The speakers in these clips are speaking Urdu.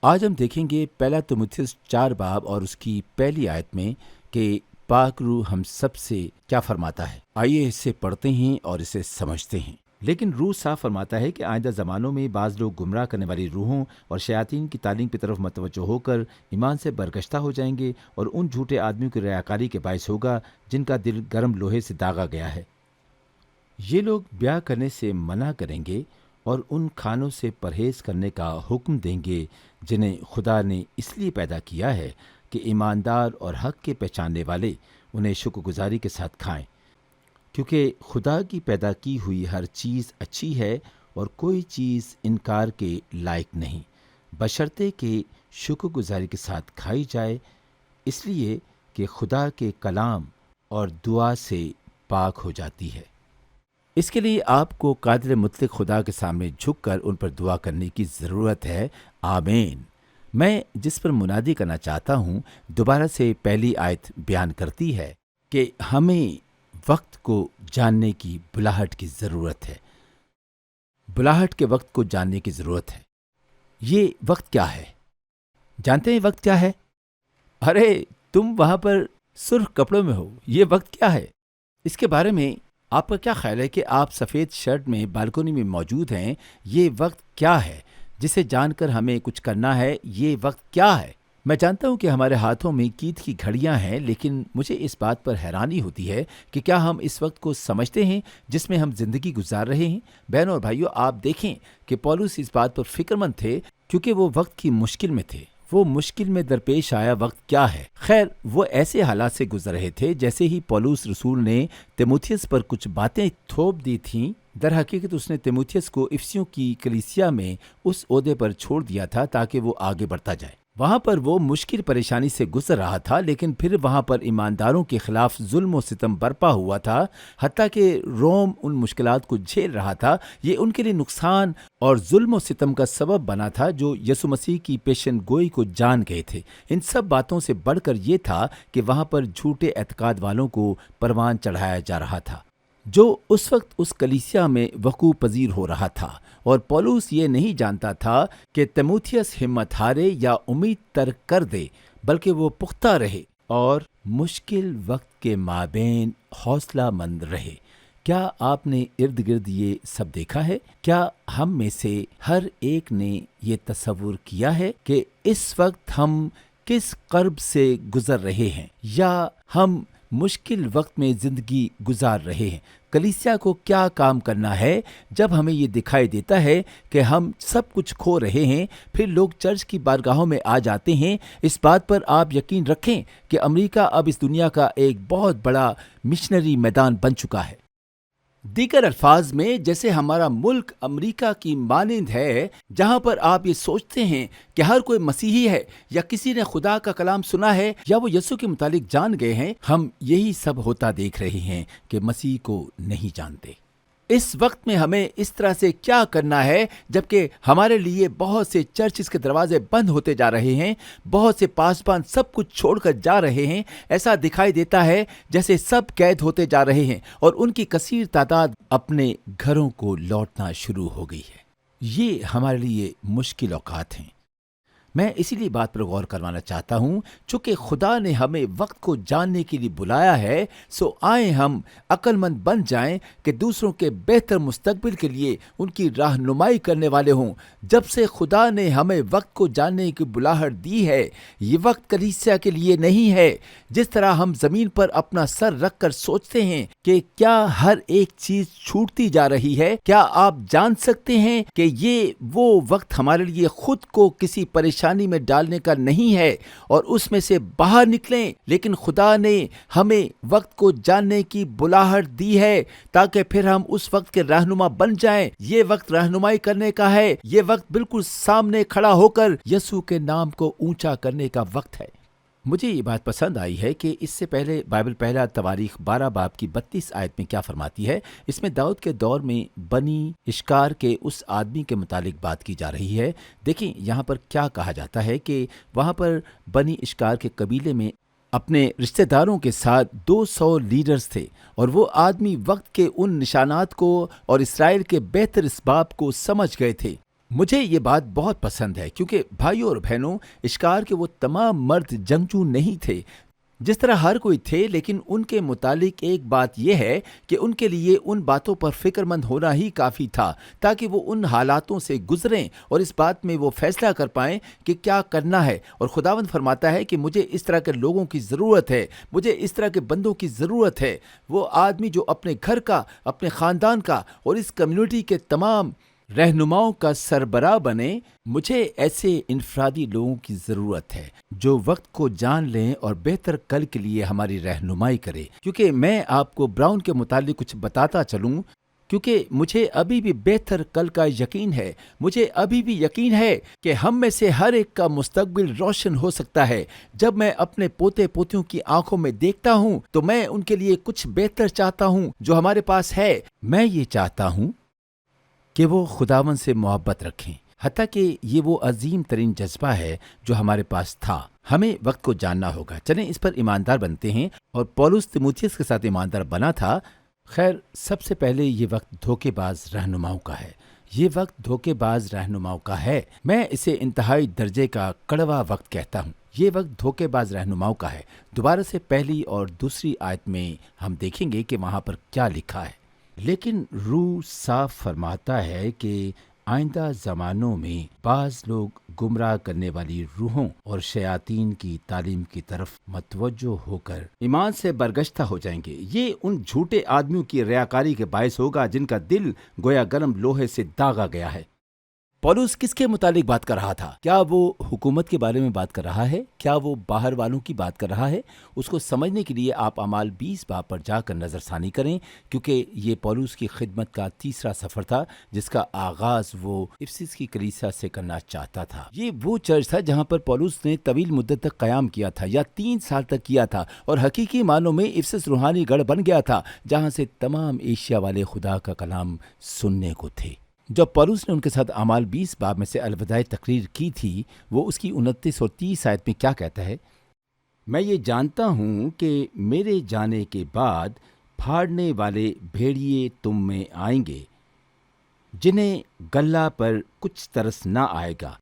آج ہم دیکھیں گے پہلا تimotheus 4 باب اور اس کی پہلی آیت میں کہ پاک روح ہم سب سے کیا فرماتا ہے۔ آئیے اسے پڑھتے ہیں اور اسے سمجھتے ہیں۔ لیکن روح صاف فرماتا ہے کہ آئندہ زمانوں میں بعض لوگ گمراہ کرنے والی روحوں اور شیاطین کی تعلیم کی طرف متوجہ ہو کر ایمان سے برگشتہ ہو جائیں گے، اور ان جھوٹے آدمیوں کی ریاکاری کے باعث ہوگا جن کا دل گرم لوہے سے داغا گیا ہے۔ یہ لوگ بیاہ کرنے سے منع کریں گے اور ان کھانوں سے پرہیز کرنے کا حکم دیں گے جنہیں خدا نے اس لیے پیدا کیا ہے کہ ایماندار اور حق کے پہچاننے والے انہیں شکر گزاری کے ساتھ کھائیں، کیونکہ خدا کی پیدا کی ہوئی ہر چیز اچھی ہے اور کوئی چیز انکار کے لائق نہیں، بشرطے کہ شکر گزاری کے ساتھ کھائی جائے، اس لیے کہ خدا کے کلام اور دعا سے پاک ہو جاتی ہے۔ اس کے لیے آپ کو قادر مطلق خدا کے سامنے جھک کر ان پر دعا کرنے کی ضرورت ہے۔ آمین۔ میں جس پر منادی کرنا چاہتا ہوں دوبارہ سے پہلی آیت بیان کرتی ہے کہ ہمیں وقت کو جاننے کی بلاہٹ کی ضرورت ہے۔ بلاہٹ کے وقت کو جاننے کی ضرورت ہے۔ یہ وقت کیا ہے؟ جانتے ہیں وقت کیا ہے؟ ارے تم وہاں پر سرخ کپڑوں میں ہو، یہ وقت کیا ہے؟ اس کے بارے میں آپ کا کیا خیال ہے کہ آپ سفید شرٹ میں بالکونی میں موجود ہیں؟ یہ وقت کیا ہے جسے جان کر ہمیں کچھ کرنا ہے؟ یہ وقت کیا ہے؟ میں جانتا ہوں کہ ہمارے ہاتھوں میں قید کی گھڑیاں ہیں، لیکن مجھے اس بات پر حیرانی ہوتی ہے کہ کیا ہم اس وقت کو سمجھتے ہیں جس میں ہم زندگی گزار رہے ہیں؟ بہنوں اور بھائیوں، آپ دیکھیں کہ پولس اس بات پر فکر مند تھے کیونکہ وہ وقت کی مشکل میں تھے۔ وہ مشکل میں درپیش آیا وقت کیا ہے؟ خیر، وہ ایسے حالات سے گزر رہے تھے جیسے ہی پولس رسول نے تimotheus پر کچھ باتیں تھوپ دی تھیں۔ در حقیقت اس نے تimotheus کو افسیوں کی کلیسیا میں اس عہدے پر چھوڑ دیا تھا تاکہ وہ آگے بڑھتا جائے۔ وہاں پر وہ مشکل پریشانی سے گزر رہا تھا، لیکن پھر وہاں پر ایمانداروں کے خلاف ظلم و ستم برپا ہوا تھا، حتیٰ کہ روم ان مشکلات کو جھیل رہا تھا۔ یہ ان کے لیے نقصان اور ظلم و ستم کا سبب بنا تھا جو یسوع مسیح کی پیشن گوئی کو جان گئے تھے۔ ان سب باتوں سے بڑھ کر یہ تھا کہ وہاں پر جھوٹے اعتقاد والوں کو پروان چڑھایا جا رہا تھا جو اس وقت اس کلیسیا میں وقوع پذیر ہو رہا تھا، اور پولس یہ نہیں جانتا تھا کہ تimotheus ہمت ہارے یا امید ترک کر دے، بلکہ وہ پختہ رہے اور مشکل وقت کے مابین حوصلہ مند رہے۔ کیا آپ نے ارد گرد یہ سب دیکھا ہے؟ کیا ہم میں سے ہر ایک نے یہ تصور کیا ہے کہ اس وقت ہم کس کرب سے گزر رہے ہیں، یا ہم مشکل وقت میں زندگی گزار رہے ہیں؟ کلیسیا کو کیا کام کرنا ہے جب ہمیں یہ دکھائی دیتا ہے کہ ہم سب کچھ کھو رہے ہیں؟ پھر لوگ چرچ کی بارگاہوں میں آ جاتے ہیں۔ اس بات پر آپ یقین رکھیں کہ امریکہ اب اس دنیا کا ایک بہت بڑا مشنری میدان بن چکا ہے۔ دیگر الفاظ میں، جیسے ہمارا ملک امریکہ کی مانند ہے، جہاں پر آپ یہ سوچتے ہیں کہ ہر کوئی مسیحی ہے یا کسی نے خدا کا کلام سنا ہے یا وہ یسوع کے متعلق جان گئے ہیں، ہم یہی سب ہوتا دیکھ رہے ہیں کہ مسیح کو نہیں جانتے۔ اس وقت میں ہمیں اس طرح سے کیا کرنا ہے جبکہ ہمارے لیے بہت سے چرچز کے دروازے بند ہوتے جا رہے ہیں، بہت سے پاسبان سب کچھ چھوڑ کر جا رہے ہیں؟ ایسا دکھائی دیتا ہے جیسے سب قید ہوتے جا رہے ہیں اور ان کی کثیر تعداد اپنے گھروں کو لوٹنا شروع ہو گئی ہے۔ یہ ہمارے لیے مشکل اوقات ہیں۔ میں اسی لیے بات پر غور کروانا چاہتا ہوں، چونکہ خدا نے ہمیں وقت کو جاننے کے لیے بلایا ہے، سو آئیں ہم عقل مند بن جائیں کہ دوسروں کے بہتر مستقبل کے لیے ان کی رہنمائی کرنے والے ہوں۔ جب سے خدا نے ہمیں وقت کو جاننے کی بلاہٹ دی ہے، یہ وقت کلیسیا کے لیے نہیں ہے۔ جس طرح ہم زمین پر اپنا سر رکھ کر سوچتے ہیں کہ کیا ہر ایک چیز چھوٹتی جا رہی ہے، کیا آپ جان سکتے ہیں کہ یہ وہ وقت ہمارے لیے خود کو کسی پریشانی میں ڈالنے کا نہیں ہے اور اس میں سے باہر نکلیں؟ لیکن خدا نے ہمیں وقت کو جاننے کی بلاہٹ دی ہے تاکہ پھر ہم اس وقت کے رہنما بن جائیں۔ یہ وقت رہنمائی کرنے کا ہے۔ یہ وقت بالکل سامنے کھڑا ہو کر یسوع کے نام کو اونچا کرنے کا وقت ہے۔ مجھے یہ بات پسند آئی ہے کہ اس سے پہلے بائبل پہلا تواریخ 12 باب کی 32 آیت میں کیا فرماتی ہے۔ اس میں داؤد کے دور میں بنی اشکار کے اس آدمی کے متعلق بات کی جا رہی ہے۔ دیکھیں یہاں پر کیا کہا جاتا ہے کہ وہاں پر بنی اشکار کے قبیلے میں اپنے رشتہ داروں کے ساتھ 200 لیڈرز تھے، اور وہ آدمی وقت کے ان نشانات کو اور اسرائیل کے بہتر اسباب کو سمجھ گئے تھے۔ مجھے یہ بات بہت پسند ہے کیونکہ بھائیوں اور بہنوں، اشکار کے وہ تمام مرد جنگجو نہیں تھے جس طرح ہر کوئی تھے، لیکن ان کے متعلق ایک بات یہ ہے کہ ان کے لیے ان باتوں پر فکر مند ہونا ہی کافی تھا تاکہ وہ ان حالاتوں سے گزریں اور اس بات میں وہ فیصلہ کر پائیں کہ کیا کرنا ہے۔ اور خداوند فرماتا ہے کہ مجھے اس طرح کے لوگوں کی ضرورت ہے، مجھے اس طرح کے بندوں کی ضرورت ہے، وہ آدمی جو اپنے گھر کا، اپنے خاندان کا اور اس کمیونٹی کے تمام رہنماؤں کا سربراہ بنے۔ مجھے ایسے انفرادی لوگوں کی ضرورت ہے جو وقت کو جان لیں اور بہتر کل کے لیے ہماری رہنمائی کرے۔ کیونکہ میں آپ کو براؤن کے متعلق کچھ بتاتا چلوں، کیونکہ مجھے ابھی بھی بہتر کل کا یقین ہے، مجھے ابھی بھی یقین ہے کہ ہم میں سے ہر ایک کا مستقبل روشن ہو سکتا ہے۔ جب میں اپنے پوتے پوتیوں کی آنکھوں میں دیکھتا ہوں تو میں ان کے لیے کچھ بہتر چاہتا ہوں جو ہمارے پاس ہے۔ میں یہ چاہتا ہوں کہ وہ خداوند سے محبت رکھیں، حتیٰ کہ یہ وہ عظیم ترین جذبہ ہے جو ہمارے پاس تھا۔ ہمیں وقت کو جاننا ہوگا، چلیں اس پر ایماندار بنتے ہیں، اور پولس تیموتھیوس کے ساتھ ایماندار بنا تھا۔ خیر، سب سے پہلے یہ وقت دھوکے باز رہنماؤں کا ہے، یہ وقت دھوکے باز رہنماؤں کا ہے۔ میں اسے انتہائی درجے کا کڑوا وقت کہتا ہوں، یہ وقت دھوکے باز رہنماؤں کا ہے۔ دوبارہ سے پہلی اور دوسری آیت میں ہم دیکھیں گے کہ وہاں پر کیا لکھا ہے۔ لیکن روح صاف فرماتا ہے کہ آئندہ زمانوں میں بعض لوگ گمراہ کرنے والی روحوں اور شیاطین کی تعلیم کی طرف متوجہ ہو کر ایمان سے برگشتہ ہو جائیں گے۔ یہ ان جھوٹے آدمیوں کی ریاکاری کے باعث ہوگا جن کا دل گویا گرم لوہے سے داغا گیا ہے۔ پولس کس کے متعلق بات کر رہا تھا؟ کیا وہ حکومت کے بارے میں بات کر رہا ہے؟ کیا وہ باہر والوں کی بات کر رہا ہے؟ اس کو سمجھنے کے لیے آپ اعمال 20 باب پر جا کر نظر ثانی کریں، کیونکہ یہ پولس کی خدمت کا تیسرا سفر تھا جس کا آغاز وہ افسس کی کلیسا سے کرنا چاہتا تھا۔ یہ وہ چرچ تھا جہاں پر پولس نے طویل مدت تک قیام کیا تھا، یا 3 سال تک کیا تھا، اور حقیقی معنوں میں افسس روحانی گڑھ بن گیا تھا جہاں سے تمام ایشیا والے خدا کا کلام سننے کو تھے۔ جب پولس نے ان کے ساتھ اعمال 20 باب میں سے الوداعی تقریر کی تھی، وہ اس کی 29 اور 30 آیت میں کیا کہتا ہے؟ میں یہ جانتا ہوں کہ میرے جانے کے بعد پھاڑنے والے بھیڑیے تم میں آئیں گے، جنہیں گلہ پر کچھ ترس نہ آئے گا،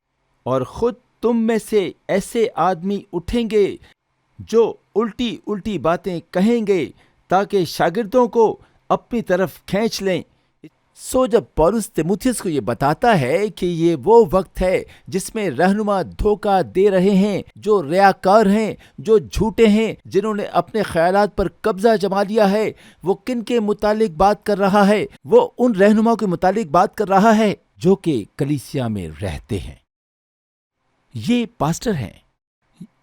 اور خود تم میں سے ایسے آدمی اٹھیں گے جو الٹی الٹی باتیں کہیں گے تاکہ شاگردوں کو اپنی طرف کھینچ لیں۔ جب پولس تیموتھیوس کو یہ بتاتا ہے کہ یہ وہ وقت ہے جس میں رہنما دھوکہ دے رہے ہیں، جو ریاکار ہیں، جو جھوٹے ہیں، جنہوں نے اپنے خیالات پر قبضہ جما لیا ہے، وہ کن کے متعلق بات کر رہا ہے؟ وہ ان رہنماؤں کے متعلق بات کر رہا ہے جو کہ کلیسیا میں رہتے ہیں۔ یہ پاسٹر ہیں،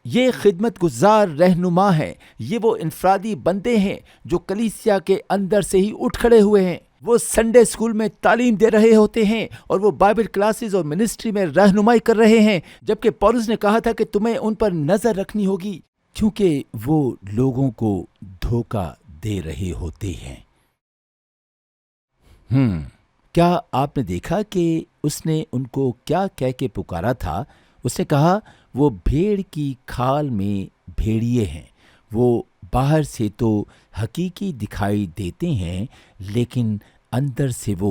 یہ خدمت گزار رہنما ہیں، یہ وہ انفرادی بندے ہیں جو کلیسیا کے اندر سے ہی اٹھ کھڑے ہوئے ہیں۔ وہ سنڈے اسکول میں تعلیم دے رہے ہوتے ہیں اور وہ بائبل کلاسز اور منسٹری میں رہنمائی کر رہے ہیں، جبکہ پولس نے کہا تھا کہ تمہیں ان پر نظر رکھنی ہوگی کیونکہ وہ لوگوں کو دھوکہ دے رہے ہوتے ہیں۔ کیا آپ نے دیکھا کہ اس نے ان کو کیا کہہ کے پکارا تھا؟ اس نے کہا وہ بھیڑ کی کھال میں بھیڑیے ہیں۔ وہ باہر سے تو حقیقی دکھائی دیتے ہیں لیکن اندر سے وہ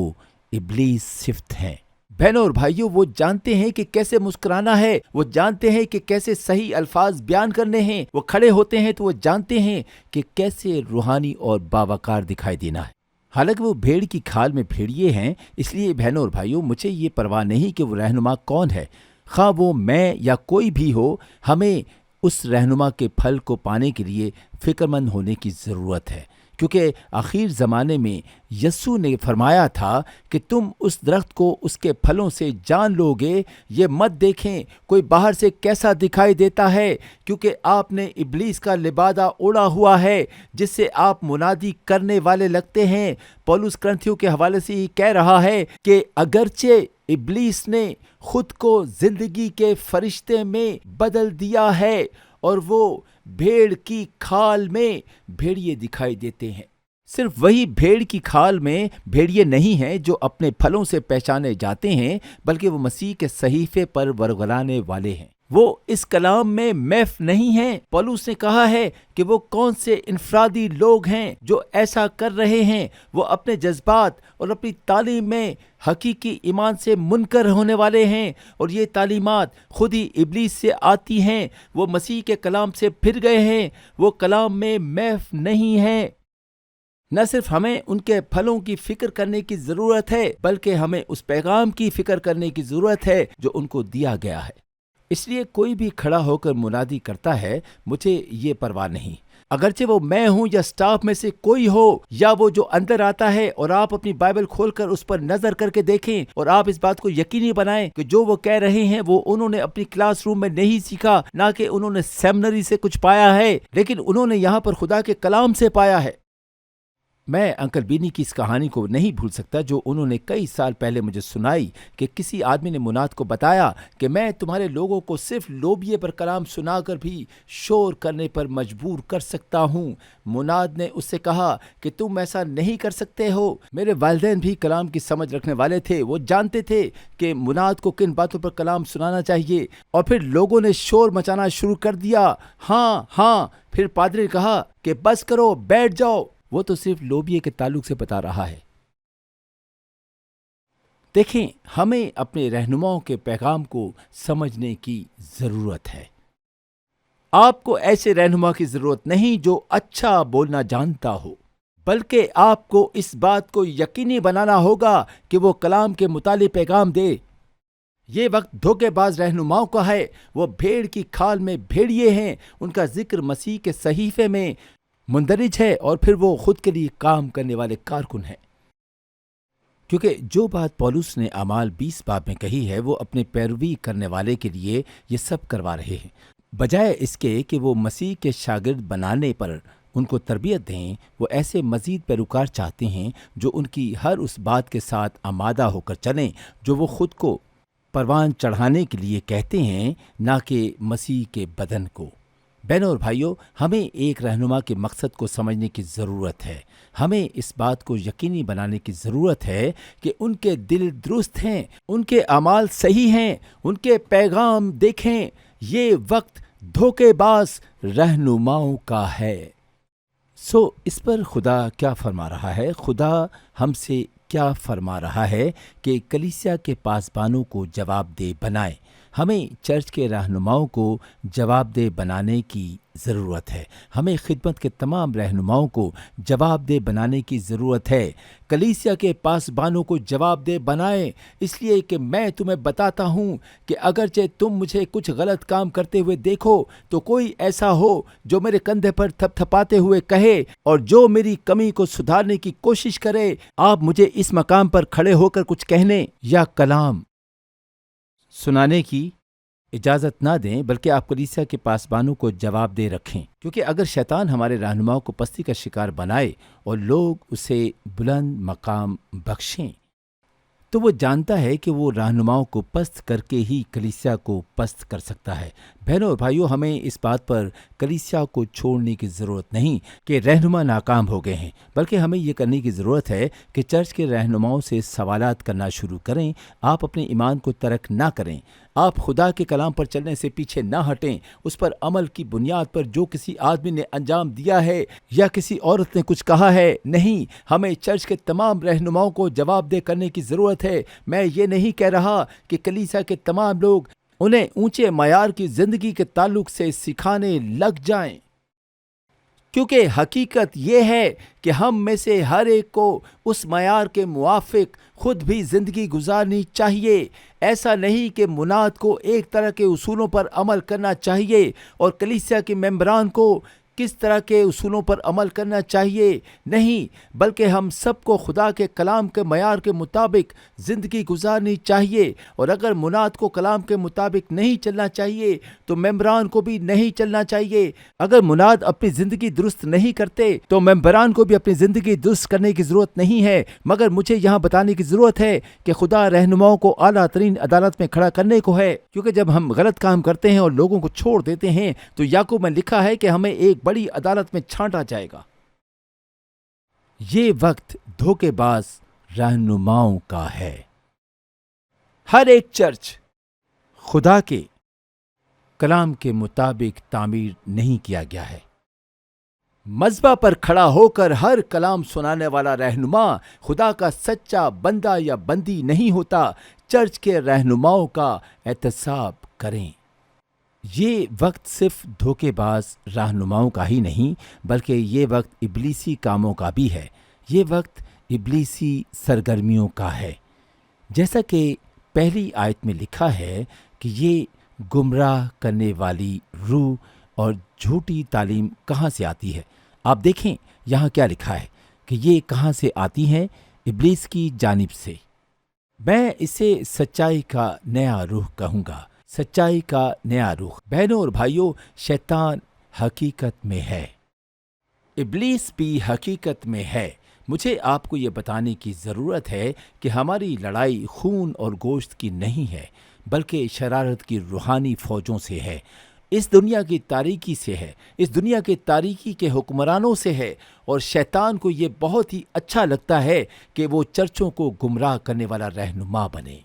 ابلیس صفت ہیں۔ بہنوں اور بھائیوں، وہ جانتے ہیں کہ کیسے مسکرانا ہے، وہ جانتے ہیں کہ کیسے صحیح الفاظ بیان کرنے ہیں، وہ کھڑے ہوتے ہیں تو وہ جانتے ہیں کہ کیسے روحانی اور باوقار دکھائی دینا ہے۔ حالانکہ وہ بھیڑ کی کھال میں بھیڑیے ہیں، اس لیے بہنوں اور بھائیوں، مجھے یہ پرواہ نہیں کہ وہ رہنما کون ہے، خواہ وہ میں یا کوئی بھی ہو، ہمیں اس رہنما کے پھل کو پانے کے لیے فکر مند ہونے کی ضرورت ہے، کیونکہ آخر زمانے میں یسوع نے فرمایا تھا کہ تم اس درخت کو اس کے پھلوں سے جان لو گے۔ یہ مت دیکھیں کوئی باہر سے کیسا دکھائی دیتا ہے، کیونکہ آپ نے ابلیس کا لبادہ اوڑھا ہوا ہے جس سے آپ منادی کرنے والے لگتے ہیں۔ پولس کرنتھیوں کے حوالے سے ہی کہہ رہا ہے کہ اگرچہ ابلیس نے خود کو زندگی کے فرشتے میں بدل دیا ہے اور وہ بھیڑ کی کھال میں بھیڑیے دکھائی دیتے ہیں، صرف وہی بھیڑ کی کھال میں بھیڑیے نہیں ہیں جو اپنے پھلوں سے پہچانے جاتے ہیں، بلکہ وہ مسیح کے صحیفے پر ورگلانے والے ہیں۔ وہ اس کلام میں محو نہیں ہیں۔ پولس نے کہا ہے کہ وہ کون سے انفرادی لوگ ہیں جو ایسا کر رہے ہیں۔ وہ اپنے جذبات اور اپنی تعلیم میں حقیقی ایمان سے منکر ہونے والے ہیں، اور یہ تعلیمات خود ہی ابلیس سے آتی ہیں۔ وہ مسیح کے کلام سے پھر گئے ہیں، وہ کلام میں محو نہیں ہیں۔ نہ صرف ہمیں ان کے پھلوں کی فکر کرنے کی ضرورت ہے، بلکہ ہمیں اس پیغام کی فکر کرنے کی ضرورت ہے جو ان کو دیا گیا ہے۔ اس لیے کوئی بھی کھڑا ہو کر منادی کرتا ہے، مجھے یہ پرواہ نہیں، اگرچہ وہ میں ہوں یا سٹاف میں سے کوئی ہو، یا وہ جو اندر آتا ہے، اور آپ اپنی بائبل کھول کر اس پر نظر کر کے دیکھیں اور آپ اس بات کو یقینی بنائیں کہ جو وہ کہہ رہے ہیں وہ انہوں نے اپنی کلاس روم میں نہیں سیکھا، نہ کہ انہوں نے سیمنری سے کچھ پایا ہے، لیکن انہوں نے یہاں پر خدا کے کلام سے پایا ہے۔ میں انکل بینی کی اس کہانی کو نہیں بھول سکتا جو انہوں نے کئی سال پہلے مجھے سنائی، کہ کسی آدمی نے مناد کو بتایا کہ میں تمہارے لوگوں کو صرف لوبیے پر کلام سنا کر بھی شور کرنے پر مجبور کر سکتا ہوں۔ مناد نے اس سے کہا کہ تم ایسا نہیں کر سکتے ہو۔ میرے والدین بھی کلام کی سمجھ رکھنے والے تھے، وہ جانتے تھے کہ مناد کو کن باتوں پر کلام سنانا چاہیے، اور پھر لوگوں نے شور مچانا شروع کر دیا، ہاں ہاں۔ پھر پادری نے کہا کہ بس کرو، بیٹھ جاؤ، وہ تو صرف لوبیے کے تعلق سے بتا رہا ہے۔ دیکھیں، ہمیں اپنے رہنماؤں کے پیغام کو سمجھنے کی ضرورت ہے۔ آپ کو ایسے رہنما کی ضرورت نہیں جو اچھا بولنا جانتا ہو، بلکہ آپ کو اس بات کو یقینی بنانا ہوگا کہ وہ کلام کے متعلق پیغام دے۔ یہ وقت دھوکے باز رہنماؤں کا ہے، وہ بھیڑ کی کھال میں بھیڑیے ہیں، ان کا ذکر مسیح کے صحیفے میں مندرج ہے، اور پھر وہ خود کے لیے کام کرنے والے کارکن ہیں۔ کیونکہ جو بات پولس نے اعمال 20 باب میں کہی ہے، وہ اپنے پیروی کرنے والے کے لیے یہ سب کروا رہے ہیں، بجائے اس کے کہ وہ مسیح کے شاگرد بنانے پر ان کو تربیت دیں۔ وہ ایسے مزید پیروکار چاہتے ہیں جو ان کی ہر اس بات کے ساتھ آمادہ ہو کر چلیں جو وہ خود کو پروان چڑھانے کے لیے کہتے ہیں، نہ کہ مسیح کے بدن کو۔ بہنوں اور بھائیوں، ہمیں ایک رہنما کے مقصد کو سمجھنے کی ضرورت ہے۔ ہمیں اس بات کو یقینی بنانے کی ضرورت ہے کہ ان کے دل درست ہیں، ان کے اعمال صحیح ہیں، ان کے پیغام دیکھیں۔ یہ وقت دھوکے باز رہنماؤں کا ہے۔ اس پر خدا کیا فرما رہا ہے؟ خدا ہم سے کیا فرما رہا ہے کہ کلیسیا کے پاسبانوں کو جواب دہ بنائیں۔ ہمیں چرچ کے رہنماؤں کو جواب دہ بنانے کی ضرورت ہے۔ ہمیں خدمت کے تمام رہنماؤں کو جواب دہ بنانے کی ضرورت ہے۔ کلیسیا کے پاسبانوں کو جواب دہ بنائیں، اس لیے کہ میں تمہیں بتاتا ہوں کہ اگرچہ تم مجھے کچھ غلط کام کرتے ہوئے دیکھو، تو کوئی ایسا ہو جو میرے کندھے پر تھپ تھپاتے ہوئے کہے اور جو میری کمی کو سدھارنے کی کوشش کرے، آپ مجھے اس مقام پر کھڑے ہو کر کچھ کہنے یا کلام سنانے کی اجازت نہ دیں، بلکہ آپ کلیسیا کے پاسبانوں کو جواب دے رکھیں۔ کیونکہ اگر شیطان ہمارے رہنماؤں کو پستی کا شکار بنائے اور لوگ اسے بلند مقام بخشیں، تو وہ جانتا ہے کہ وہ رہنماؤں کو پست کر کے ہی کلیسیا کو پست کر سکتا ہے۔ بہنوں اور بھائیوں، ہمیں اس بات پر کلیسیا کو چھوڑنے کی ضرورت نہیں کہ رہنما ناکام ہو گئے ہیں، بلکہ ہمیں یہ کرنے کی ضرورت ہے کہ چرچ کے رہنماؤں سے سوالات کرنا شروع کریں۔ آپ اپنے ایمان کو ترک نہ کریں، آپ خدا کے کلام پر چلنے سے پیچھے نہ ہٹیں، اس پر عمل کی بنیاد پر جو کسی آدمی نے انجام دیا ہے یا کسی عورت نے کچھ کہا ہے نہیں۔ ہمیں چرچ کے تمام رہنماؤں کو جواب دہ کرنے کی ضرورت ہے۔ میں یہ نہیں کہہ رہا کہ کلیسیا کے تمام لوگ انہیں اونچے معیار کی زندگی کے تعلق سے سکھانے لگ جائیں، کیونکہ حقیقت یہ ہے کہ ہم میں سے ہر ایک کو اس معیار کے موافق خود بھی زندگی گزارنی چاہیے۔ ایسا نہیں کہ مناد کو ایک طرح کے اصولوں پر عمل کرنا چاہیے اور کلیسیا کے ممبران کو کس طرح کے اصولوں پر عمل کرنا چاہیے، نہیں، بلکہ ہم سب کو خدا کے کلام کے معیار کے مطابق زندگی گزارنی چاہیے۔ اور اگر مناد کو کلام کے مطابق نہیں چلنا چاہیے تو ممبران کو بھی نہیں چلنا چاہیے۔ اگر مناد اپنی زندگی درست نہیں کرتے تو ممبران کو بھی اپنی زندگی درست کرنے کی ضرورت نہیں ہے، مگر مجھے یہاں بتانے کی ضرورت ہے کہ خدا رہنماؤں کو اعلیٰ ترین عدالت میں کھڑا کرنے کو ہے، کیونکہ جب ہم غلط کام کرتے ہیں اور لوگوں کو چھوڑ دیتے ہیں تو یعقوب میں لکھا ہے کہ ہمیں ایک بڑی عدالت میں چھانٹا جائے گا۔ یہ وقت دھوکے باز رہنماؤں کا ہے۔ ہر ایک چرچ خدا کے کلام کے مطابق تعمیر نہیں کیا گیا ہے۔ مذبح پر کھڑا ہو کر ہر کلام سنانے والا رہنما خدا کا سچا بندہ یا بندی نہیں ہوتا۔ چرچ کے رہنماؤں کا احتساب کریں۔ یہ وقت صرف دھوکے باز رہنماؤں کا ہی نہیں بلکہ یہ وقت ابلیسی کاموں کا بھی ہے۔ یہ وقت ابلیسی سرگرمیوں کا ہے، جیسا کہ پہلی آیت میں لکھا ہے کہ یہ گمراہ کرنے والی روح اور جھوٹی تعلیم کہاں سے آتی ہے۔ آپ دیکھیں یہاں کیا لکھا ہے کہ یہ کہاں سے آتی ہیں، ابلیس کی جانب سے۔ میں اسے سچائی کا نیا روح کہوں گا، سچائی کا نیا روح۔ بہنوں اور بھائیوں، شیطان حقیقت میں ہے، ابلیس بھی حقیقت میں ہے۔ مجھے آپ کو یہ بتانے کی ضرورت ہے کہ ہماری لڑائی خون اور گوشت کی نہیں ہے بلکہ شرارت کی روحانی فوجوں سے ہے، اس دنیا کی تاریکی سے ہے، اس دنیا کے تاریکی کے حکمرانوں سے ہے، اور شیطان کو یہ بہت ہی اچھا لگتا ہے کہ وہ چرچوں کو گمراہ کرنے والا رہنما بنے۔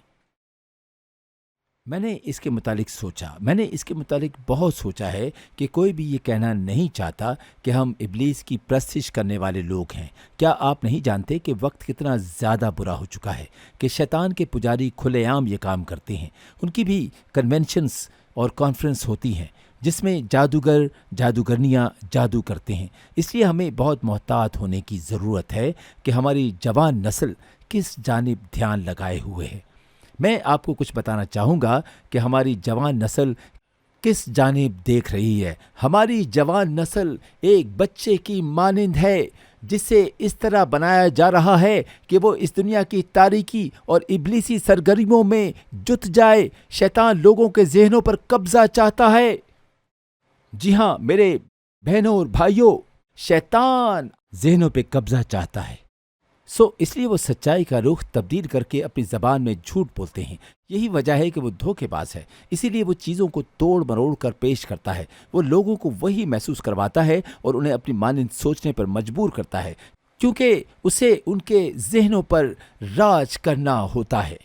میں نے اس کے متعلق سوچا، میں نے اس کے متعلق بہت سوچا ہے کہ کوئی بھی یہ کہنا نہیں چاہتا کہ ہم ابلیس کی پرستش کرنے والے لوگ ہیں۔ کیا آپ نہیں جانتے کہ وقت کتنا زیادہ برا ہو چکا ہے کہ شیطان کے پجاری کھلے عام یہ کام کرتے ہیں؟ ان کی بھی کنونشنز اور کانفرنس ہوتی ہیں جس میں جادوگر جادوگرنیاں جادو کرتے ہیں۔ اس لیے ہمیں بہت محتاط ہونے کی ضرورت ہے کہ ہماری جوان نسل کس جانب دھیان لگائے ہوئے ہے۔ میں آپ کو کچھ بتانا چاہوں گا کہ ہماری جوان نسل کس جانب دیکھ رہی ہے۔ ہماری جوان نسل ایک بچے کی مانند ہے جسے اس طرح بنایا جا رہا ہے کہ وہ اس دنیا کی تاریکی اور ابلیسی سرگرمیوں میں جت جائے۔ شیطان لوگوں کے ذہنوں پر قبضہ چاہتا ہے۔ جی ہاں میرے بہنوں اور بھائیوں، شیطان ذہنوں پہ قبضہ چاہتا ہے۔ اس لیے وہ سچائی کا رخ تبدیل کر کے اپنی زبان میں جھوٹ بولتے ہیں۔ یہی وجہ ہے کہ وہ دھوکے باز ہے۔ اسی لیے وہ چیزوں کو توڑ مروڑ کر پیش کرتا ہے۔ وہ لوگوں کو وہی محسوس کرواتا ہے اور انہیں اپنی مانند سوچنے پر مجبور کرتا ہے، کیونکہ اسے ان کے ذہنوں پر راج کرنا ہوتا ہے۔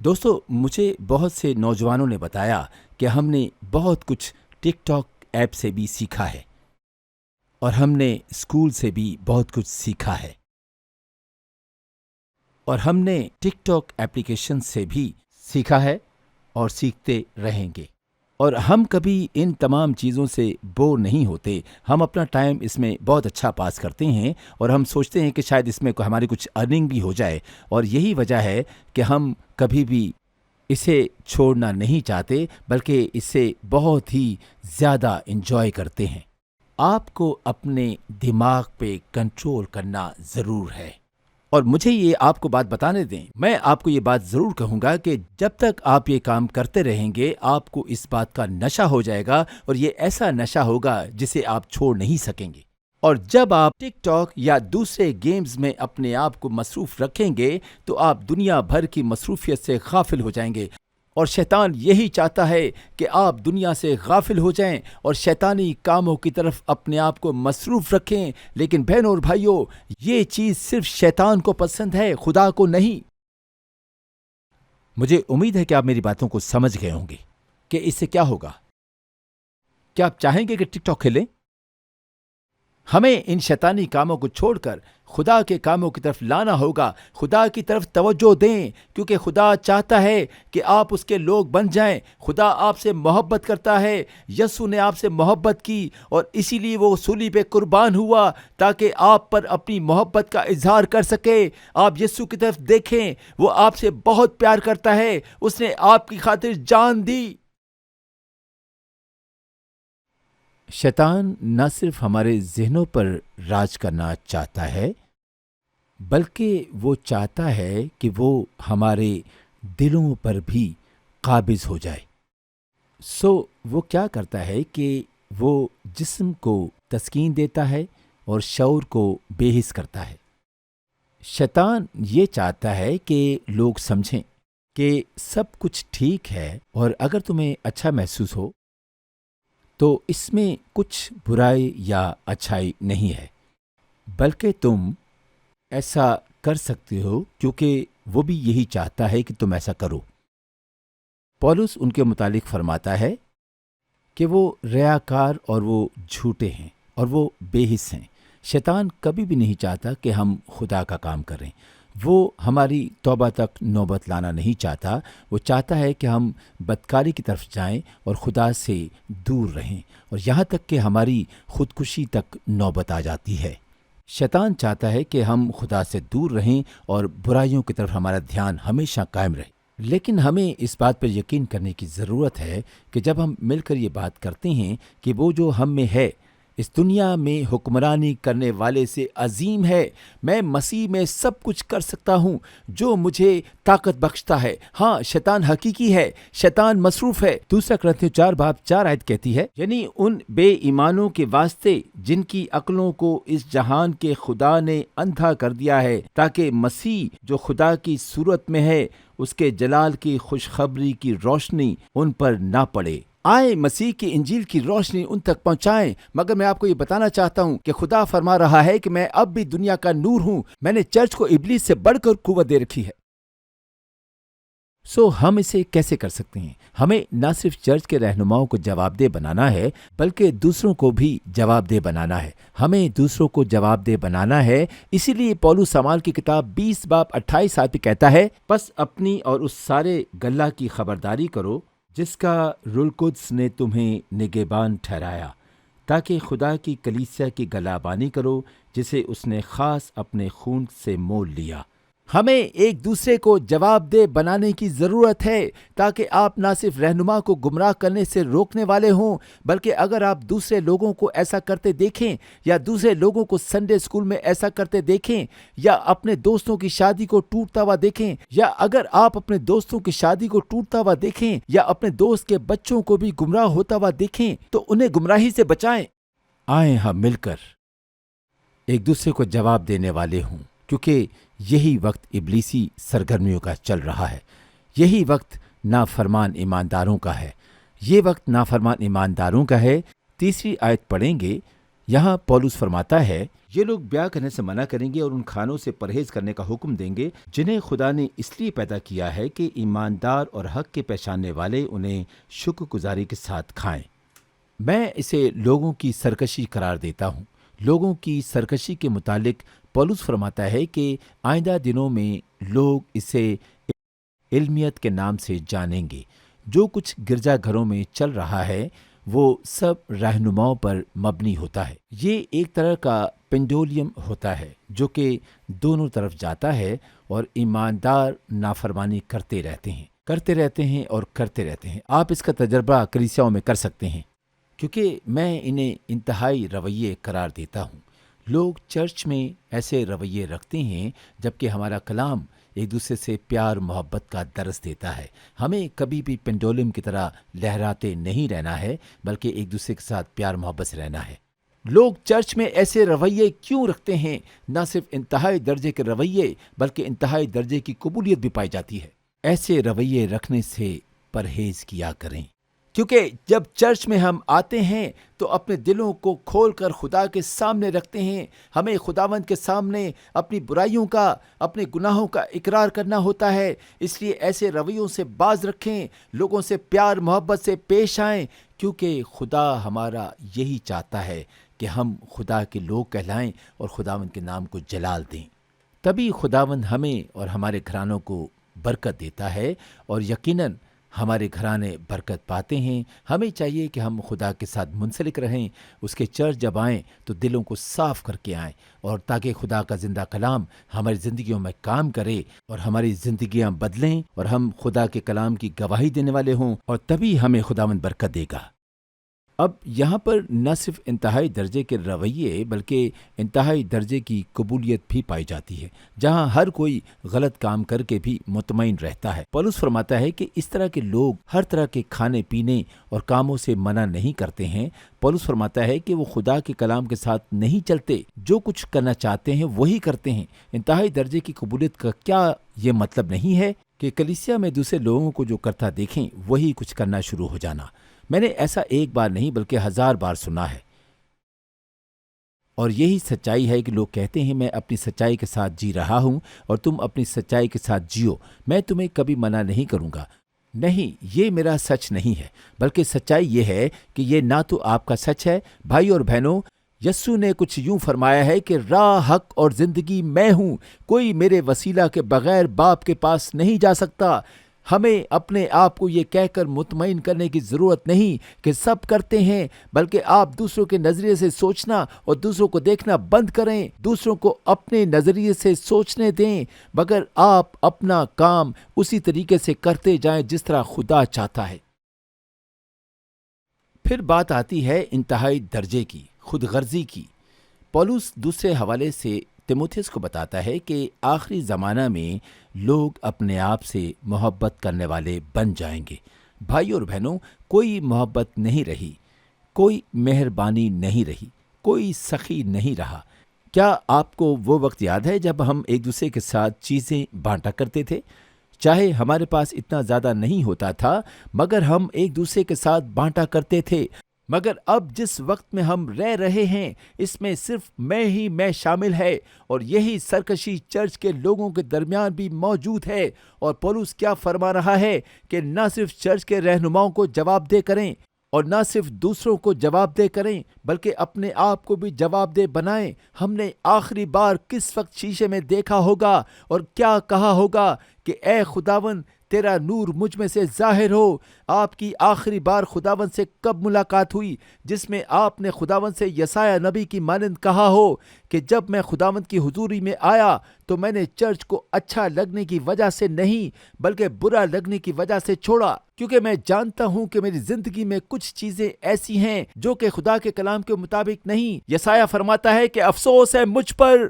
دوستو، مجھے بہت سے نوجوانوں نے بتایا کہ ہم نے بہت کچھ ٹک ٹاک ایپ سے بھی سیکھا ہے اور ہم نے اسکول سے بھی بہت کچھ سیکھا ہے، اور ہم نے ٹک ٹاک ایپلیکیشن سے بھی سیکھا ہے اور سیکھتے رہیں گے، اور ہم کبھی ان تمام چیزوں سے بور نہیں ہوتے۔ ہم اپنا ٹائم اس میں بہت اچھا پاس کرتے ہیں اور ہم سوچتے ہیں کہ شاید اس میں ہماری کچھ ارننگ بھی ہو جائے، اور یہی وجہ ہے کہ ہم کبھی بھی اسے چھوڑنا نہیں چاہتے بلکہ اسے بہت ہی زیادہ انجوائے کرتے ہیں۔ آپ کو اپنے دماغ پہ کنٹرول کرنا ضرور ہے، اور مجھے یہ آپ کو بات بتانے دیں، میں آپ کو یہ بات ضرور کہوں گا کہ جب تک آپ یہ کام کرتے رہیں گے آپ کو اس بات کا نشہ ہو جائے گا، اور یہ ایسا نشہ ہوگا جسے آپ چھوڑ نہیں سکیں گے۔ اور جب آپ ٹک ٹاک یا دوسرے گیمز میں اپنے آپ کو مصروف رکھیں گے تو آپ دنیا بھر کی مصروفیت سے غافل ہو جائیں گے، اور شیطان یہی چاہتا ہے کہ آپ دنیا سے غافل ہو جائیں اور شیطانی کاموں کی طرف اپنے آپ کو مصروف رکھیں۔ لیکن بہنوں اور بھائیوں، یہ چیز صرف شیطان کو پسند ہے، خدا کو نہیں۔ مجھے امید ہے کہ آپ میری باتوں کو سمجھ گئے ہوں گے کہ اس سے کیا ہوگا۔ کیا آپ چاہیں گے کہ ٹک ٹاک کھلے؟ ہمیں ان شیطانی کاموں کو چھوڑ کر خدا کے کاموں کی طرف لانا ہوگا۔ خدا کی طرف توجہ دیں، کیونکہ خدا چاہتا ہے کہ آپ اس کے لوگ بن جائیں۔ خدا آپ سے محبت کرتا ہے۔ یسوع نے آپ سے محبت کی اور اسی لیے وہ صلیب پہ قربان ہوا تاکہ آپ پر اپنی محبت کا اظہار کر سکے۔ آپ یسوع کی طرف دیکھیں، وہ آپ سے بہت پیار کرتا ہے۔ اس نے آپ کی خاطر جان دی۔ شیطان نہ صرف ہمارے ذہنوں پر راج کرنا چاہتا ہے بلکہ وہ چاہتا ہے کہ وہ ہمارے دلوں پر بھی قابض ہو جائے۔ وہ کیا کرتا ہے کہ وہ جسم کو تسکین دیتا ہے اور شعور کو بے حس کرتا ہے۔ شیطان یہ چاہتا ہے کہ لوگ سمجھیں کہ سب کچھ ٹھیک ہے، اور اگر تمہیں اچھا محسوس ہو تو اس میں کچھ برائی یا اچھائی نہیں ہے، بلکہ تم ایسا کر سکتے ہو کیونکہ وہ بھی یہی چاہتا ہے کہ تم ایسا کرو۔ پولس ان کے متعلق فرماتا ہے کہ وہ ریاکار اور وہ جھوٹے ہیں اور وہ بے حس ہیں۔ شیطان کبھی بھی نہیں چاہتا کہ ہم خدا کا کام کریں۔ وہ ہماری توبہ تک نوبت لانا نہیں چاہتا۔ وہ چاہتا ہے کہ ہم بدکاری کی طرف جائیں اور خدا سے دور رہیں، اور یہاں تک کہ ہماری خودکشی تک نوبت آ جاتی ہے۔ شیطان چاہتا ہے کہ ہم خدا سے دور رہیں اور برائیوں کی طرف ہمارا دھیان ہمیشہ قائم رہے۔ لیکن ہمیں اس بات پر یقین کرنے کی ضرورت ہے کہ جب ہم مل کر یہ بات کرتے ہیں کہ وہ جو ہم میں ہے اس دنیا میں حکمرانی کرنے والے سے عظیم ہے، میں مسیح میں سب کچھ کر سکتا ہوں جو مجھے طاقت بخشتا ہے۔ ہاں، شیطان حقیقی ہے، شیطان مصروف ہے۔ دوسرا کرنتھیوں 4:4 کہتی ہے، یعنی ان بے ایمانوں کے واسطے جن کی عقلوں کو اس جہان کے خدا نے اندھا کر دیا ہے، تاکہ مسیح جو خدا کی صورت میں ہے اس کے جلال کی خوشخبری کی روشنی ان پر نہ پڑے۔ آئے مسیح کی انجیل کی روشنی ان تک پہنچائیں۔ مگر میں آپ کو یہ بتانا چاہتا ہوں کہ خدا فرما رہا ہے کہ میں اب بھی دنیا کا نور ہوں۔ میں نے چرچ کو ابلیس سے بڑھ کر قوت دے رکھی ہے۔ ہم اسے کیسے کر سکتے ہیں؟ ہمیں نہ صرف چرچ کے رہنماؤں کو جواب دہ بنانا ہے بلکہ دوسروں کو بھی جواب دہ بنانا ہے۔ ہمیں دوسروں کو جواب دہ بنانا ہے۔ اسی لیے پولس اعمال کی کتاب 20:28 پہ کہتا ہے، پس اپنی اور اس سارے گلہ کی خبرداری کرو جس کا روح القدس نے تمہیں نگہبان ٹھہرایا، تاکہ خدا کی کلیسیا کی گلہ بانی کرو جسے اس نے خاص اپنے خون سے مول لیا۔ ہمیں ایک دوسرے کو جواب دہ بنانے کی ضرورت ہے، تاکہ آپ نہ صرف رہنما کو گمراہ کرنے سے روکنے والے ہوں، بلکہ اگر آپ دوسرے لوگوں کو ایسا کرتے دیکھیں یا دوسرے لوگوں کو سنڈے اسکول میں ایسا کرتے دیکھیں یا اپنے دوستوں کی شادی کو ٹوٹتا ہوا دیکھیں، یا اگر آپ اپنے دوستوں کی شادی کو ٹوٹتا ہوا دیکھیں یا اپنے دوست کے بچوں کو بھی گمراہ ہوتا ہوا دیکھیں تو انہیں گمراہی سے بچائیں۔ آئیں ہم مل کر ایک دوسرے کو جواب دینے والے ہوں، کیونکہ یہی وقت ابلیسی سرگرمیوں کا چل رہا ہے۔ یہی وقت نافرمان ایمانداروں کا ہے۔ یہ وقت نافرمان ایمانداروں کا ہے۔ تیسری آیت پڑھیں گے۔ یہاں پولس فرماتا ہے، یہ لوگ بیاہ کرنے سے منع کریں گے اور ان کھانوں سے پرہیز کرنے کا حکم دیں گے جنہیں خدا نے اس لیے پیدا کیا ہے کہ ایماندار اور حق کے پہچاننے والے انہیں شکر گزاری کے ساتھ کھائیں۔ میں اسے لوگوں کی سرکشی قرار دیتا ہوں۔ لوگوں کی سرکشی کے متعلق پولس فرماتا ہے کہ آئندہ دنوں میں لوگ اسے علمیت کے نام سے جانیں گے۔ جو کچھ گرجا گھروں میں چل رہا ہے وہ سب رہنماؤں پر مبنی ہوتا ہے۔ یہ ایک طرح کا پینڈولیم ہوتا ہے جو کہ دونوں طرف جاتا ہے، اور ایماندار نافرمانی کرتے رہتے ہیں اور کرتے رہتے ہیں۔ آپ اس کا تجربہ کلیسیاؤں میں کر سکتے ہیں، کیونکہ میں انہیں انتہائی رویے قرار دیتا ہوں۔ لوگ چرچ میں ایسے رویے رکھتے ہیں جبکہ ہمارا کلام ایک دوسرے سے پیار محبت کا درس دیتا ہے۔ ہمیں کبھی بھی پینڈولم کی طرح لہراتے نہیں رہنا ہے، بلکہ ایک دوسرے کے ساتھ پیار محبت سے رہنا ہے۔ لوگ چرچ میں ایسے رویے کیوں رکھتے ہیں؟ نہ صرف انتہائی درجے کے رویے بلکہ انتہائی درجے کی قبولیت بھی پائی جاتی ہے۔ ایسے رویے رکھنے سے پرہیز کیا کریں، کیونکہ جب چرچ میں ہم آتے ہیں تو اپنے دلوں کو کھول کر خدا کے سامنے رکھتے ہیں۔ ہمیں خداوند کے سامنے اپنی برائیوں کا، اپنے گناہوں کا اقرار کرنا ہوتا ہے۔ اس لیے ایسے رویوں سے باز رکھیں، لوگوں سے پیار محبت سے پیش آئیں، کیونکہ خدا ہمارا یہی چاہتا ہے کہ ہم خدا کے لوگ کہلائیں اور خداوند کے نام کو جلال دیں۔ تبھی خداوند ہمیں اور ہمارے گھرانوں کو برکت دیتا ہے، اور یقیناً ہمارے گھرانے برکت پاتے ہیں۔ ہمیں چاہیے کہ ہم خدا کے ساتھ منسلک رہیں، اس کے چرچ جب آئیں تو دلوں کو صاف کر کے آئیں، اور تاکہ خدا کا زندہ کلام ہماری زندگیوں میں کام کرے اور ہماری زندگیاں بدلیں اور ہم خدا کے کلام کی گواہی دینے والے ہوں، اور تبھی ہمیں خداوند برکت دے گا۔ اب یہاں پر نہ صرف انتہائی درجے کے رویے بلکہ انتہائی درجے کی قبولیت بھی پائی جاتی ہے، جہاں ہر کوئی غلط کام کر کے بھی مطمئن رہتا ہے۔ پولس فرماتا ہے کہ اس طرح کے لوگ ہر طرح کے کھانے پینے اور کاموں سے منع نہیں کرتے ہیں۔ پولس فرماتا ہے کہ وہ خدا کے کلام کے ساتھ نہیں چلتے، جو کچھ کرنا چاہتے ہیں وہی کرتے ہیں۔ انتہائی درجے کی قبولیت کا کیا یہ مطلب نہیں ہے کہ کلیسیا میں دوسرے لوگوں کو جو کرتا دیکھیں وہی کچھ کرنا شروع ہو جانا؟ میں نے ایسا ایک بار نہیں بلکہ 1000 بار سنا ہے، اور یہی سچائی ہے کہ لوگ کہتے ہیں میں اپنی سچائی کے ساتھ جی رہا ہوں اور تم اپنی سچائی کے ساتھ جیو، میں تمہیں کبھی منع نہیں کروں گا۔ نہیں، یہ میرا سچ نہیں ہے، بلکہ سچائی یہ ہے کہ یہ نہ تو آپ کا سچ ہے۔ بھائی اور بہنوں، یسوع نے کچھ یوں فرمایا ہے کہ راہ، حق اور زندگی میں ہوں، کوئی میرے وسیلہ کے بغیر باپ کے پاس نہیں جا سکتا۔ ہمیں اپنے آپ کو یہ کہہ کر مطمئن کرنے کی ضرورت نہیں کہ سب کرتے ہیں، بلکہ آپ دوسروں کے نظریے سے سوچنا اور دوسروں کو دیکھنا بند کریں۔ دوسروں کو اپنے نظریے سے سوچنے دیں، مگر آپ اپنا کام اسی طریقے سے کرتے جائیں جس طرح خدا چاہتا ہے۔ پھر بات آتی ہے انتہائی درجے کی، خود غرضی کی۔ پولس دوسرے حوالے سے تیموتھیوس کو بتاتا ہے کہ آخری زمانہ میں لوگ اپنے آپ سے محبت کرنے والے بن جائیں گے۔ بھائی اور بہنوں، کوئی محبت نہیں رہی، کوئی مہربانی نہیں رہی، کوئی سخی نہیں رہا۔ کیا آپ کو وہ وقت یاد ہے جب ہم ایک دوسرے کے ساتھ چیزیں بانٹا کرتے تھے؟ چاہے ہمارے پاس اتنا زیادہ نہیں ہوتا تھا، مگر ہم ایک دوسرے کے ساتھ بانٹا کرتے تھے۔ مگر اب جس وقت میں ہم رہ رہے ہیں، اس میں صرف میں شامل ہے، اور یہی سرکشی چرچ کے لوگوں کے درمیان بھی موجود ہے۔ اور پولس کیا فرما رہا ہے کہ نہ صرف چرچ کے رہنماؤں کو جواب دہ کریں، اور نہ صرف دوسروں کو جواب دہ کریں، بلکہ اپنے آپ کو بھی جواب دہ بنائیں۔ ہم نے آخری بار کس وقت شیشے میں دیکھا ہوگا اور کیا کہا ہوگا کہ اے خداوند، تیرا نور مجھ میں سے ظاہر ہو؟ آپ کی آخری بار خداوند سے کب ملاقات ہوئی جس میں آپ نے خداوند سے یسایہ نبی کی مانند کہا ہو کہ جب میں خداوند کی حضوری میں آیا تو میں نے چرچ کو اچھا لگنے کی وجہ سے نہیں بلکہ برا لگنے کی وجہ سے چھوڑا، کیونکہ میں جانتا ہوں کہ میری زندگی میں کچھ چیزیں ایسی ہیں جو کہ خدا کے کلام کے مطابق نہیں۔ یسایہ فرماتا ہے کہ افسوس ہے مجھ پر،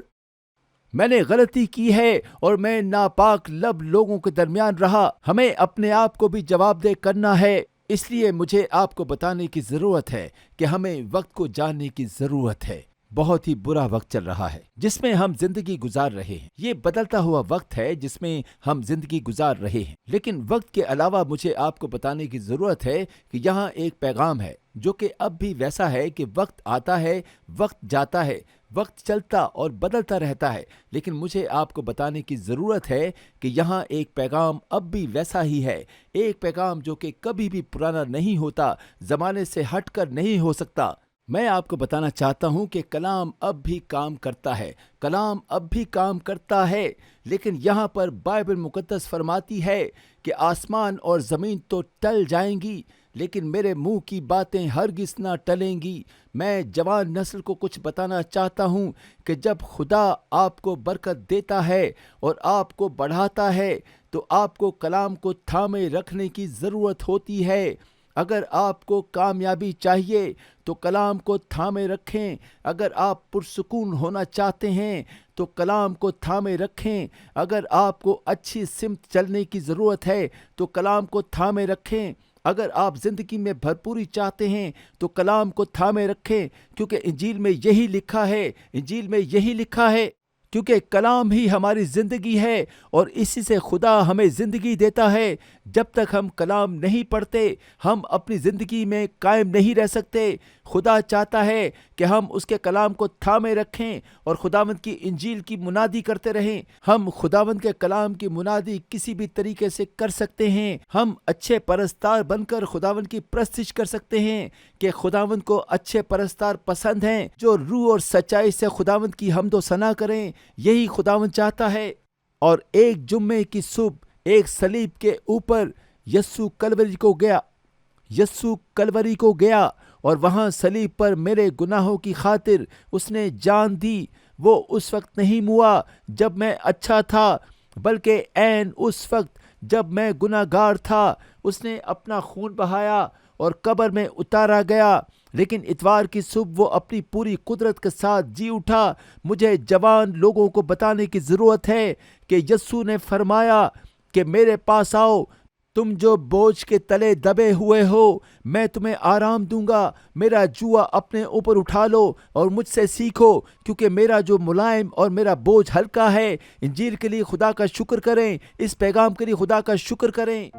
میں نے غلطی کی ہے اور میں ناپاک لب لوگوں کے درمیان رہا۔ ہمیں اپنے آپ کو بھی جواب دہ کرنا ہے۔ اس لیے مجھے آپ کو بتانے کی ضرورت ہے کہ ہمیں وقت کو جاننے کی ضرورت ہے۔ بہت ہی برا وقت چل رہا ہے جس میں ہم زندگی گزار رہے ہیں۔ یہ بدلتا ہوا وقت ہے جس میں ہم زندگی گزار رہے ہیں، لیکن وقت کے علاوہ مجھے آپ کو بتانے کی ضرورت ہے کہ یہاں ایک پیغام ہے جو کہ اب بھی ویسا ہے کہ وقت آتا ہے، وقت جاتا ہے، وقت چلتا اور بدلتا رہتا ہے، لیکن مجھے آپ کو بتانے کی ضرورت ہے کہ یہاں ایک پیغام اب بھی ویسا ہی ہے، ایک پیغام جو کہ کبھی بھی پرانا نہیں ہوتا، زمانے سے ہٹ کر نہیں ہو سکتا۔ میں آپ کو بتانا چاہتا ہوں کہ کلام اب بھی کام کرتا ہے، کلام اب بھی کام کرتا ہے، لیکن یہاں پر بائبل مقدس فرماتی ہے کہ آسمان اور زمین تو ٹل جائیں گی، لیکن میرے منہ کی باتیں ہرگز نہ ٹلیں گی۔ میں جوان نسل کو کچھ بتانا چاہتا ہوں کہ جب خدا آپ کو برکت دیتا ہے اور آپ کو بڑھاتا ہے تو آپ کو کلام کو تھامے رکھنے کی ضرورت ہوتی ہے۔ اگر آپ کو کامیابی چاہیے تو کلام کو تھامے رکھیں۔ اگر آپ پرسکون ہونا چاہتے ہیں تو کلام کو تھامے رکھیں۔ اگر آپ کو اچھی سمت چلنے کی ضرورت ہے تو کلام کو تھامے رکھیں۔ اگر آپ زندگی میں بھرپوری چاہتے ہیں تو کلام کو تھامے رکھیں، کیونکہ انجیل میں یہی لکھا ہے، انجیل میں یہی لکھا ہے، کیونکہ کلام ہی ہماری زندگی ہے اور اسی سے خدا ہمیں زندگی دیتا ہے۔ جب تک ہم کلام نہیں پڑھتے ہم اپنی زندگی میں قائم نہیں رہ سکتے۔ خدا چاہتا ہے کہ ہم اس کے کلام کو تھامے رکھیں اور خداوند کی انجیل کی منادی کرتے رہیں۔ ہم خداوند کے کلام کی منادی کسی بھی طریقے سے کر سکتے ہیں۔ ہم اچھے پرستار بن کر خداوند کی پرستش کر سکتے ہیں کہ خداوند کو اچھے پرستار پسند ہیں جو روح اور سچائی سے خداوند کی حمد و ثنا کریں۔ یہی خداوند چاہتا ہے۔ اور ایک جمعے کی صبح ایک صلیب کے اوپر یسوع کلوری کو گیا اور وہاں صلیب پر میرے گناہوں کی خاطر اس نے جان دی۔ وہ اس وقت نہیں ہوا جب میں اچھا تھا، بلکہ عین اس وقت جب میں گناہ گار تھا اس نے اپنا خون بہایا اور قبر میں اتارا گیا، لیکن اتوار کی صبح وہ اپنی پوری قدرت کے ساتھ جی اٹھا۔ مجھے جوان لوگوں کو بتانے کی ضرورت ہے کہ یسوع نے فرمایا کہ میرے پاس آؤ تم جو بوجھ کے تلے دبے ہوئے ہو، میں تمہیں آرام دوں گا۔ میرا جوا اپنے اوپر اٹھا لو اور مجھ سے سیکھو، کیونکہ میرا جو ملائم اور میرا بوجھ ہلکا ہے۔ انجیل کے لیے خدا کا شکر کریں، اس پیغام کے لیے خدا کا شکر کریں۔